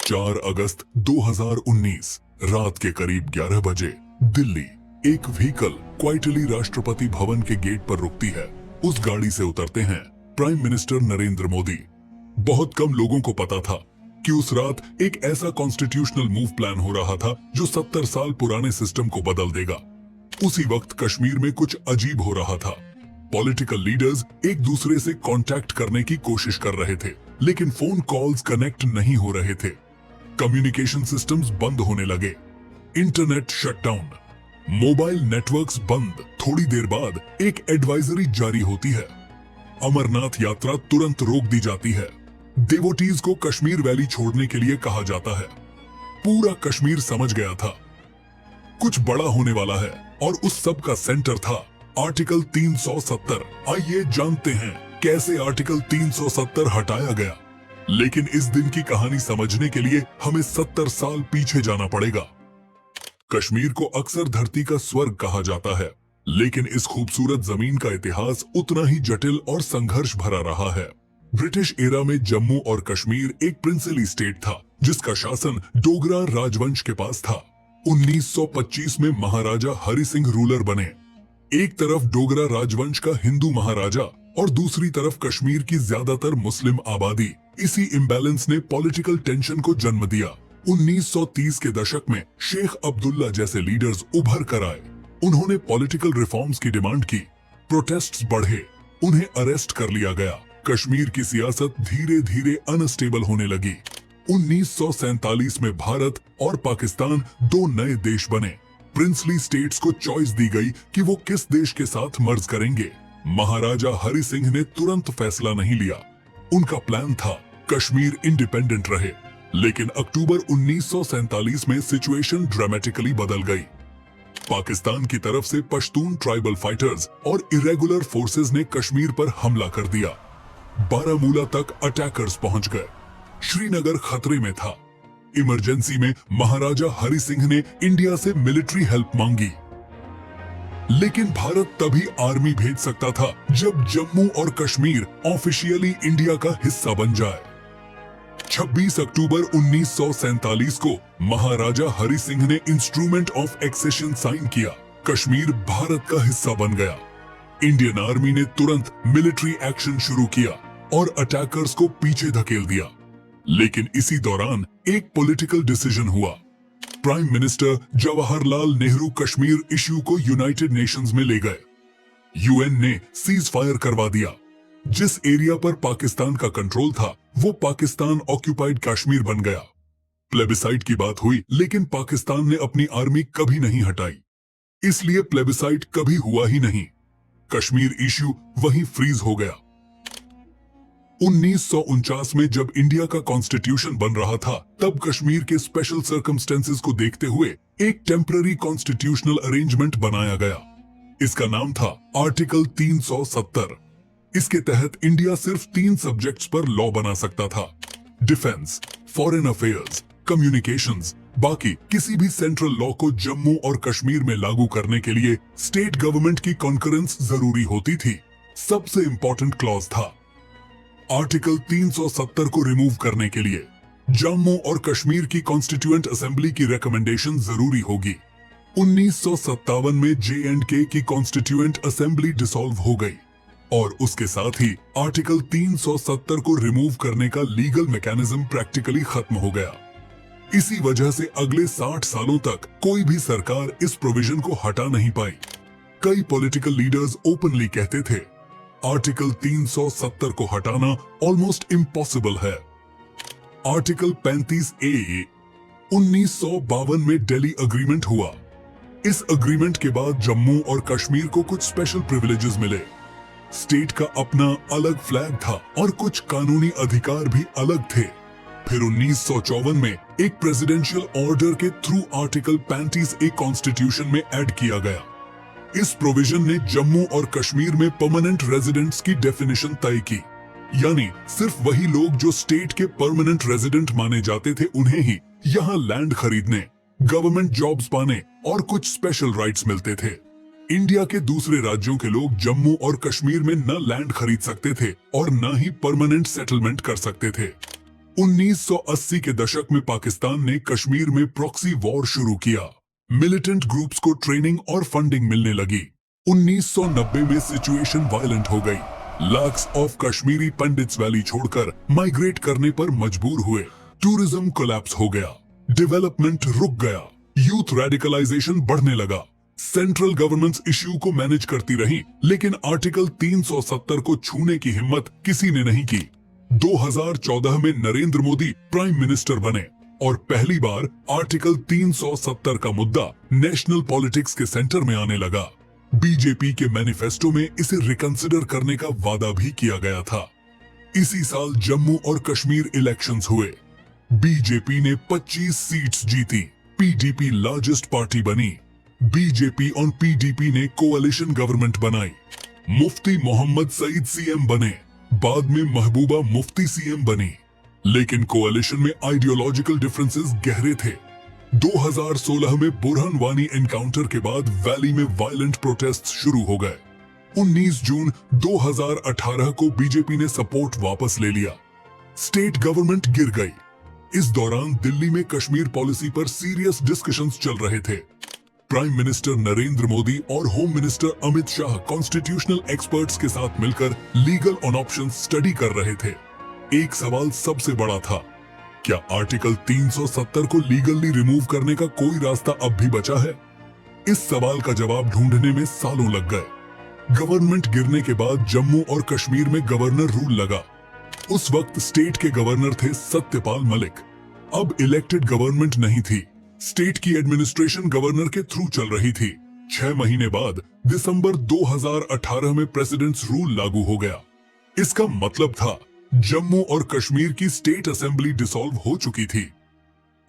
4 अगस्त 2019 रात के करीब 11 बजे दिल्ली। एक व्हीकल क्वाइटली राष्ट्रपति भवन के गेट पर रुकती है। उस गाड़ी से उतरते हैं प्राइम मिनिस्टर नरेंद्र मोदी। बहुत कम लोगों को पता था कि उस रात एक ऐसा कॉन्स्टिट्यूशनल मूव प्लान हो रहा था जो 70 साल पुराने सिस्टम को बदल देगा। उसी वक्त कश्मीर में कुछ अजीब हो रहा था। पॉलिटिकल लीडर्स एक दूसरे से कांटेक्ट करने की कोशिश कर रहे थे, लेकिन फोन कॉल्स कनेक्ट नहीं हो रहे थे। कम्युनिकेशन सिस्टम्स बंद होने लगे, इंटरनेट शटडाउन, मोबाइल नेटवर्क्स बंद। थोड़ी देर बाद एक एडवाइजरी जारी होती है। अमरनाथ यात्रा तुरंत रोक दी जाती है। डिवोटीज को कश्मीर वैली छोड़ने के लिए कहा जाता है। पूरा कश्मीर समझ गया था कुछ बड़ा होने वाला है, और उस सब का सेंटर था आर्टिकल 370। आइए जानते हैं कैसे आर्टिकल 370 हटाया गया। लेकिन इस दिन की कहानी समझने के लिए हमें 70 साल पीछे जाना पड़ेगा। कश्मीर को अक्सर धरती का स्वर्ग कहा जाता है, लेकिन इस खूबसूरत जमीन का इतिहास उतना ही जटिल और संघर्ष भरा रहा है। ब्रिटिश एरा में जम्मू और कश्मीर एक प्रिंसली स्टेट था, जिसका शासन डोगरा राजवंश के पास था। 1925 में महाराजा हरि सिंह रूलर बने। एक तरफ डोगरा राजवंश का हिंदू महाराजा और दूसरी तरफ कश्मीर की ज्यादातर मुस्लिम आबादी। इसी इम्बैलेंस ने पॉलिटिकल टेंशन को जन्म दिया। 1930 के दशक में शेख अब्दुल्ला जैसे लीडर्स उभर कर आए। उन्होंने पॉलिटिकल रिफॉर्म्स की डिमांड की। प्रोटेस्ट्स बढ़े, उन्हें अरेस्ट कर लिया गया। कश्मीर की सियासत धीरे धीरे अनस्टेबल होने लगी। 1947 में भारत और पाकिस्तान दो नए देश बने। प्रिंसली स्टेट्स को चॉइस दी गई कि वो किस देश के साथ मर्ज करेंगे। महाराजा हरि सिंह ने तुरंत फैसला नहीं लिया। उनका प्लान था कश्मीर इंडिपेंडेंट रहे, लेकिन अक्टूबर 1947 में सिचुएशन ड्रामेटिकली बदल गई। पाकिस्तान की तरफ से पश्तून ट्राइबल फाइटर्स और इरेगुलर फोर्सेस ने कश्मीर पर हमला कर दिया। बारामूला तक अटैकर्स पहुंच गए। श्रीनगर खतरे में था। इमरजेंसी में महाराजा हरि सिंह ने इंडिया से मिलिट्री हेल्प मांगी, लेकिन भारत तभी आर्मी भेज सकता था जब जम्मू और कश्मीर ऑफिशियली इंडिया का हिस्सा बन जाए। 26 अक्टूबर 1947 को महाराजा हरि सिंह ने इंस्ट्रूमेंट ऑफ एक्सेशन साइन किया। कश्मीर भारत का हिस्सा बन गया। इंडियन आर्मी ने तुरंत मिलिट्री एक्शन शुरू किया और अटैकर्स को पीछे धकेल दिया। लेकिन इसी दौरान एक पॉलिटिकल डिसीजन हुआ। Prime minister Jawaharlal Nehru Kashmir issue को यूनाइटेड नेशंस में ले गए। यूएन ने सीज फायर करवा दिया। जिस एरिया पर पाकिस्तान का कंट्रोल था वो पाकिस्तान ऑक्यूपाइड कश्मीर बन गया। प्लेबिसाइट की बात हुई, लेकिन पाकिस्तान ने अपनी आर्मी कभी नहीं हटाई, इसलिए प्लेबिसाइट कभी हुआ ही नहीं। कश्मीर इश्यू वहीं फ्रीज हो गया। 1949 में जब इंडिया का कॉन्स्टिट्यूशन बन रहा था, तब कश्मीर के स्पेशल सर्कमस्टेंसेस को देखते हुए एक टेम्पररी कॉन्स्टिट्यूशनल अरेंजमेंट बनाया गया। इसका नाम था आर्टिकल 370। इसके तहत इंडिया सिर्फ 3 सब्जेक्ट्स पर लॉ बना सकता था: डिफेंस, फॉरेन अफेयर्स, कम्युनिकेशंस। बाकी किसी भी सेंट्रल लॉ को जम्मू और कश्मीर में लागू करने के लिए स्टेट गवर्नमेंट की कॉन्करेंस जरूरी होती थी। सबसे इंपॉर्टेंट क्लॉज था आर्टिकल 370 को रिमूव करने के लिए जम्मू और कश्मीर की कॉन्स्टिट्यूएंट असेंबली की रिकमेंडेशन जरूरी होगी। 1957 में J&K की कॉन्स्टिट्यूएंट असेंबली डिसॉल्व हो गई और उसके साथ ही आर्टिकल 370 को रिमूव करने का लीगल मैकेनिज्म प्रैक्टिकली खत्म हो गया। इसी वजह से अगले 60 सालों तक कोई भी सरकार इस प्रोविजन को हटा नहीं पाई। कई पॉलिटिकल लीडर्स ओपनली कहते थे आर्टिकल 370 को हटाना ऑलमोस्ट इम्पॉसिबल है। आर्टिकल 35A 1952 में दिल्ली अग्रीमेंट हुआ। इस अग्रीमेंट के बाद जम्मू और कश्मीर को कुछ स्पेशल प्रिविलेजेस मिले। स्टेट का अपना अलग फ्लैग था और कुछ कानूनी अधिकार भी अलग थे। फिर 1954 में एक प्रेसिडेंशियल ऑर्डर के थ्रू आर्टिकल 35A कॉन्स्टिट्यूशन में ऐड किया गया। इस प्रोविजन ने जम्मू और कश्मीर में परमानेंट रेजिडेंट्स की डेफिनेशन तय की, यानी सिर्फ वही लोग जो स्टेट के परमानेंट रेजिडेंट माने जाते थे उन्हें ही यहाँ लैंड खरीदने, गवर्नमेंट जॉब्स पाने और कुछ स्पेशल राइट्स मिलते थे। इंडिया के दूसरे राज्यों के लोग जम्मू और कश्मीर में न लैंड खरीद सकते थे और न ही परमानेंट सेटलमेंट कर सकते थे। 1980 के दशक में पाकिस्तान ने कश्मीर में प्रॉक्सी वॉर शुरू किया। मिलिटेंट ग्रुप्स को ट्रेनिंग और फंडिंग मिलने लगी। 1990 में सिचुएशन वायलेंट हो गई। Lakhs of Kashmiri pandits valley छोड़कर माइग्रेट करने पर मजबूर हुए। टूरिज्म कोलैप्स हो गया, डेवलपमेंट रुक गया, यूथ रेडिकलाइजेशन बढ़ने लगा। सेंट्रल गवर्नमेंट इश्यू को मैनेज करती रही, लेकिन आर्टिकल 370 को छूने की हिम्मत किसी ने नहीं की। 2014 में नरेंद्र मोदी प्राइम मिनिस्टर बने और पहली बार आर्टिकल 370 का मुद्दा नेशनल पॉलिटिक्स के सेंटर में आने लगा। बीजेपी के मैनिफेस्टो में इसे रिकंसिडर करने का वादा भी किया गया था। इसी साल जम्मू और कश्मीर इलेक्शंस हुए। बीजेपी ने 25 सीट्स जीती। पीडीपी लार्जेस्ट पार्टी बनी। बीजेपी और पीडीपी ने कोalition गवर्नमेंट बनाई। मुफ्ती मोहम्मद सईद सीएम बने। बाद में महबूबा मुफ्ती सीएम बनी। लेकिन कोalition में आइडियोलॉजिकल डिफरेंसेस गहरे थे। 2016 में बुरहान वानी एनकाउंटर के बाद वैली में वायलेंट प्रोटेस्ट शुरू हो गए। 19 जून 2018 को बीजेपी ने सपोर्ट वापस ले लिया। स्टेट गवर्नमेंट गिर गई। इस दौरान दिल्ली में कश्मीर पॉलिसी पर सीरियस डिस्कशंस चल रहे थे। प्राइम मिनिस्टर नरेंद्र मोदी और home minister Amit Shah constitutional experts के साथ मिलकर लीगल ऑन ऑप्शन स्टडी कर रहे थे। एक सवाल सबसे बड़ा था, क्या आर्टिकल 370 को लीगली रिमूव करने का कोई रास्ता अब भी बचा है? इस सवाल का जवाब ढूंढने में सालों लग गए। गवर्नमेंट गिरने के बाद जम्मू और कश्मीर में गवर्नर रूल लगा। उस वक्त स्टेट के गवर्नर थे सत्यपाल मलिक। अब इलेक्टेड गवर्नमेंट नहीं थी। स्टेट की एडमिनिस्ट्रेशन गवर्नर के थ्रू चल रही थी। 6 महीने बाद दिसंबर 2018 में प्रेसिडेंट्स रूल लागू हो गया। इसका मतलब था जम्मू और कश्मीर की स्टेट असेंबली डिसॉल्व हो चुकी थी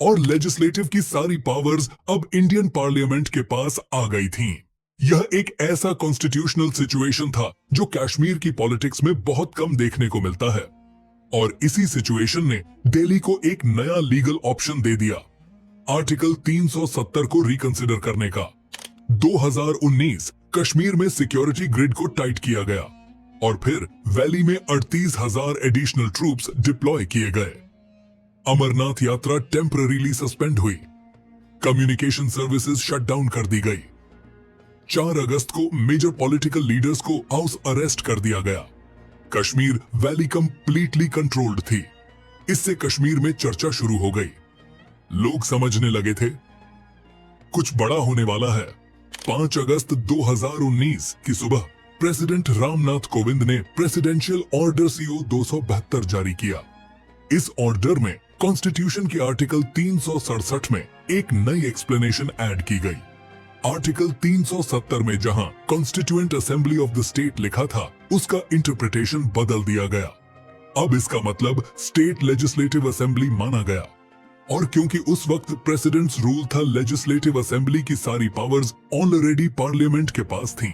और लेजिस्लेटिव की सारी पावर्स अब इंडियन पार्लियामेंट के पास आ गई थीं। यह एक ऐसा कॉन्स्टिट्यूशनल सिचुएशन था जो कश्मीर की पॉलिटिक्स में बहुत कम देखने को मिलता है। और इसी सिचुएशन ने दिल्ली को एक नया लीगल ऑप्शन दे दिया, आर्टिकल 370 को रिकंसिडर करने का। 2019 कश्मीर में सिक्योरिटी ग्रिड को टाइट किया गया और फिर वैली में 38,000 एडिशनल ट्रूप्स डिप्लॉय किए गए। अमरनाथ यात्रा टेम्पररीली सस्पेंड हुई। कम्युनिकेशन सर्विसेज शट डाउन कर दी गई। 4 अगस्त को मेजर पॉलिटिकल लीडर्स को हाउस अरेस्ट कर दिया गया। कश्मीर वैली कंप्लीटली कंट्रोल्ड थी। इससे कश्मीर में चर्चा शुरू हो गई। लोग समझने लगे थे कुछ बड़ा होने वाला है। 5 अगस्त 2019 की सुबह प्रेसिडेंट रामनाथ कोविंद ने प्रेसिडेंशियल ऑर्डर CO 272 जारी किया। इस ऑर्डर में कॉन्स्टिट्यूशन के आर्टिकल 367 में एक नई एक्सप्लेनेशन ऐड की गई। आर्टिकल 370 में जहां constituent assembly of the state लिखा था, उसका इंटरप्रिटेशन बदल दिया गया। अब इसका मतलब स्टेट लेजिस्लेटिव असेंबली माना गया। और क्योंकि उस वक्त प्रेसिडेंट्स रूल था, लेजिस्लेटिव असेंबली की सारी पावर्स ऑलरेडी पार्लियामेंट के पास थीं।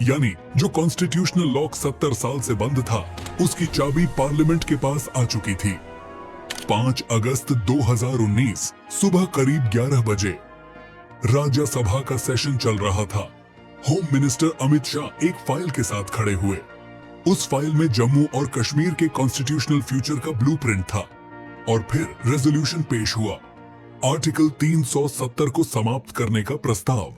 यानी जो कॉन्स्टिट्यूशनल लॉक 70 साल से बंद था, उसकी चाबी पार्लियामेंट के पास आ चुकी थी। 5 अगस्त 2019 सुबह करीब 11 बजे राज्यसभा का सेशन चल रहा था। होम मिनिस्टर अमित शाह एक फाइल के साथ खड़े हुए। उस फाइल में जम्मू और कश्मीर के कॉन्स्टिट्यूशनल फ्यूचर का ब्लूप्रिंट था। और फिर रेजोल्यूशन पेश हुआ, आर्टिकल 370 को समाप्त करने का प्रस्ताव।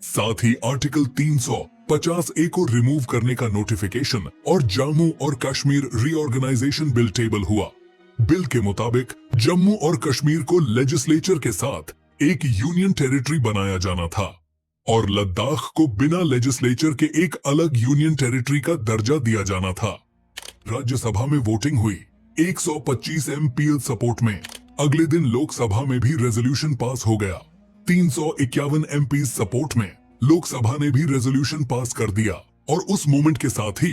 साथ ही आर्टिकल 350A को रिमूव करने का नोटिफिकेशन और जम्मू और कश्मीर रीऑर्गेनाइजेशन बिल टेबल हुआ। बिल के मुताबिक जम्मू और कश्मीर को लेजिस्लेचर के साथ एक यूनियन टेरिटरी बनाया जाना था और लद्दाख को बिना लेजिस्लेचर के एक अलग यूनियन टेरिटरी का दर्जा दिया जाना था। राज्यसभा में वोटिंग हुई। 125 MPL सपोर्ट में। अगले दिन लोकसभा में भी रेजोल्यूशन पास हो गया। 351 MP सपोर्ट में लोकसभा ने भी रेजोल्यूशन पास कर दिया। और उस मोमेंट के साथ ही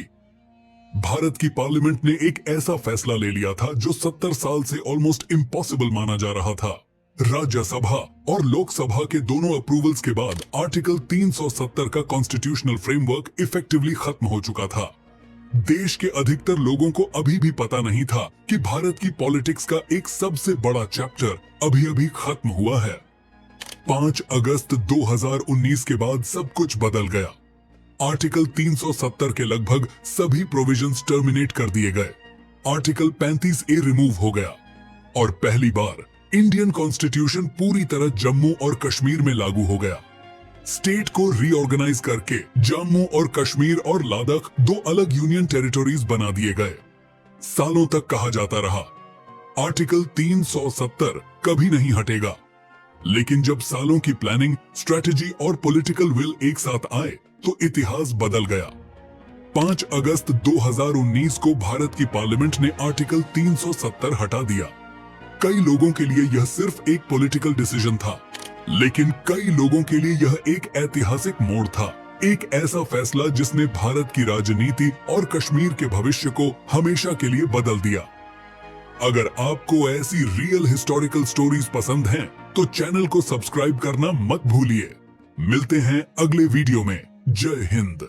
भारत की पार्लियामेंट ने एक ऐसा फैसला ले लिया था जो 70 साल से ऑलमोस्ट इम्पॉसिबल माना जा रहा था। राज्यसभा और लोकसभा के दोनों अप्रूवल्स के बाद आर्टिकल 370 का कॉन्स्टिट्यूशनल फ्रेमवर्क इफेक्टिवली खत्म हो चुका था। देश के अधिकतर लोगों को अभी भी पता नहीं था कि भारत की पॉलिटिक्स का एक सबसे बड़ा चैप्टर अभी अभी खत्म हुआ है। 5 अगस्त 2019 के बाद सब कुछ बदल गया। आर्टिकल 370 के लगभग सभी प्रोविजंस टर्मिनेट कर दिए गए। आर्टिकल 35A रिमूव हो गया। और पहली बार इंडियन कॉन्स्टिट्यूशन पूरी तरह जम्मू और कश्मीर में लागू हो गया। स्टेट को रीऑर्गेनाइज करके जम्मू और कश्मीर और लद्दाख दो अलग यूनियन टेरिटोरीज बना दिए गए। सालों तक कहा जाता रहा आर्टिकल 370 कभी नहीं हटेगा, लेकिन जब सालों की प्लानिंग, स्ट्रेटेजी और पॉलिटिकल विल एक साथ आए तो इतिहास बदल गया। 5 अगस्त 2019 को भारत की पार्लियामेंट ने आर्टिकल 370 हटा दिया। कई लोगों के लिए यह सिर्फ एक पॉलिटिकल डिसीजन था, लेकिन कई लोगों के लिए यह एक ऐतिहासिक मोड़ था, एक ऐसा फैसला जिसने भारत की राजनीति और कश्मीर के भविष्य को हमेशा के लिए बदल दिया। अगर आपको ऐसी रियल हिस्टोरिकल स्टोरीज पसंद हैं, तो चैनल को सब्सक्राइब करना मत भूलिए। मिलते हैं अगले वीडियो में। जय हिंद।